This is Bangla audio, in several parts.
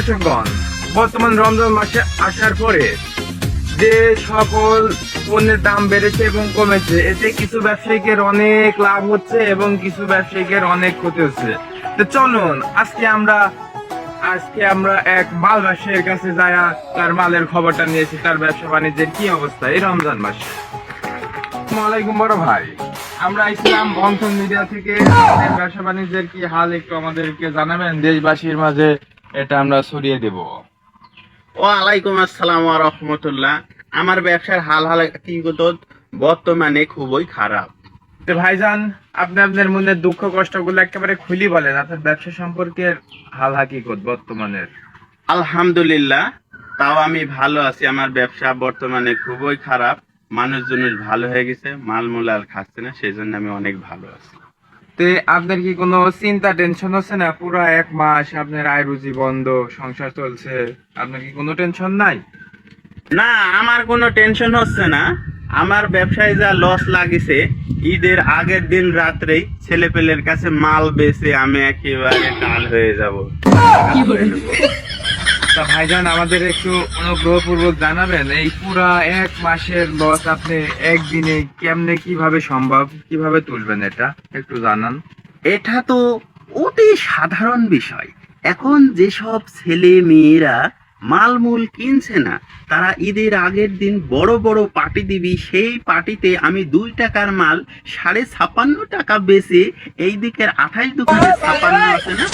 দর্শকগণ, বর্তমান রমজান মাসে আসার পরে যে সকল পণ্যের দাম বেড়েছে এবং কমেছে, এতে কিছু ব্যবসায়ীদের অনেক লাভ হচ্ছে এবং কিছু ব্যবসায়ীদের অনেক ক্ষতি হচ্ছে। তো চলুন আজকে আমরা এক মাল ব্যবসায়ীর কাছে যায়া তার মালের খবরটা নিয়েছি, তার ব্যবসা বাণিজ্যের কি অবস্থা এই রমজান মাসে। আসসালামু আলাইকুম বড় ভাই, আমরা ইসলাম বন্ধন মিডিয়া থেকে আমাদের ব্যবসা বাণিজ্যের কি হাল একটু আমাদেরকে জানাবেন, দেশবাসীর মাঝে এটা আমরা ছড়িয়ে দেব। ওয়ালাইকুম আসসালাম ওয়া রাহমাতুল্লাহ। আমার ব্যবসার হাল কি বর্তমানে খুবই খারাপ। তো ভাইজান, আপনি আপনার মনের দুঃখ কষ্টগুলো একেবারে খুলি বলেন, আপনার ব্যবসা সম্পর্কে হাল হাকিকত বর্তমানের। আলহামদুলিল্লাহ, তাও আমি ভালো আছি। আমার ব্যবসা বর্তমানে খুবই খারাপ, মানুষজন ভালো হয়ে গেছে, মালমূল আর খাচ্ছে না, সেই জন্য আমি অনেক ভালো আছি। তো আপনার কি কোনো চিন্তা টেনশন হচ্ছে না? পুরো এক মাস আপনার আয় রুজি বন্ধ, সংসার চলছে, আপনার কি কোনো টেনশন নাই? না, আমার কোনো টেনশন হচ্ছে না। আমার ব্যবসায় যা লস লাগিছে, ঈদের আগের দিন রাত্রেই ছেলেপেলের কাছে মাল বেচে আমি একেবারে টাল হয়ে যাব। তা ভাইজান, আমাদের একটু অনুগ্রহপূর্বক জানাবেন, এই পুরা এক মাসের লস আপনি একদিনে কেমনে কিভাবে সম্ভব, কিভাবে তুলবেন এটা একটু জানান। এটা তো অতি সাধারণ বিষয়। এখন যেসব ছেলে মেয়েরা মালমূল কিনছে না, তারা ঈদের আগের দিন বড় বড় পার্টি দিবি, সেই পার্টিতে আমি 2 টাকার মাল 56.5 টাকা বেচে এই দিকের 28 দোকানে 56 আছে না,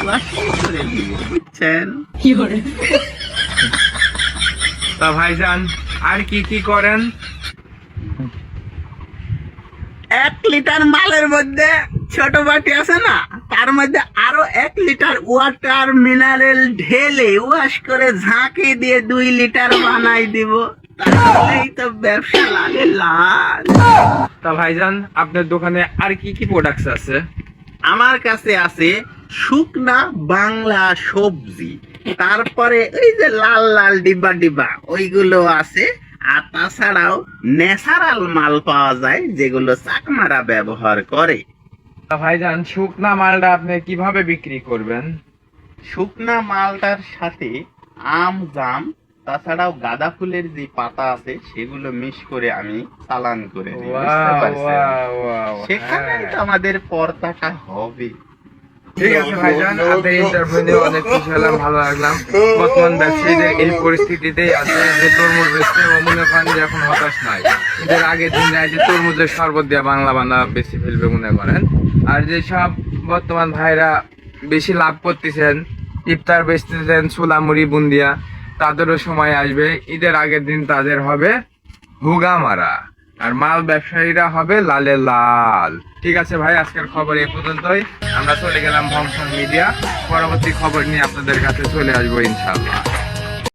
ওয়াশিং করে দিব, বুঝছেন? তা ভাইজান, আর কি কি করেন? 1 লিটার মালের মধ্যে ছোট বাটি আছে না, তার মধ্যে আরো 1 লিটার ওয়াটার মিনারেল ঢেলে ওয়াশ করে ঝাঁকি দিয়ে 2 লিটার বানাই দিব, তাহলেই তো ব্যবসা লাগে লাল। তা ভাইজান, আপনার দোকানে আর কি কি প্রোডাক্টস আছে? আমার কাছে আছে শুকনা বাংলা সবজি, তারপরে ওই যে লাল লাল ডিব্বা ডিব্বা ওইগুলো আছে, আর তাছাড়াও ন্যাচারাল মাল পাওয়া যায় যেগুলো চাকমারা ব্যবহার করে। তা ভাইজান, শুকনা মালটা আপনি কিভাবে বিক্রি করবেন? শুকনা মালটার সাথে আম জাম তাছাড়াও গাঁদা ফুলের যে পাতা আছে সেগুলো মিক্স করে আমি চালান করে দিই, বুঝতে পারছেন? সেখানেই তো আমাদের পর্দাটা হবে। ঠিক আছে ভাইজান, আপনার ইন্টারভিউ নিয়ে অনেক খুশি হলাম, ভালো লাগলাম। বর্তমান ব্যবসায়ীদের এই পরিস্থিতিতেই আছে যে তরমুজ বেচতে মনে করেন যে এখন হতাশ নাই, এদের আগের দিন যে তরমুজের শরবত দিয়ে বাংলা বানা বেশি ফেলবে মনে করেন। আর যে সব বর্তমান ভাইরা বেশি লাভ করতেছেন, ইফতার বেচতেছেন ছোলা মুড়ি বুন্দিয়া, তাদেরও সময় আসবে, ঈদের আগের দিন তাদের হবে হুগা মারা, আর মাল ব্যবসায়ীরা হবে লালে লাল। ঠিক আছে ভাই, আজকের খবর এই পর্যন্তই। আমরা চলে গেলাম বংশন মিডিয়া, পরবর্তী খবর নিয়ে আপনাদের কাছে চলে আসবো ইনশাআল্লাহ।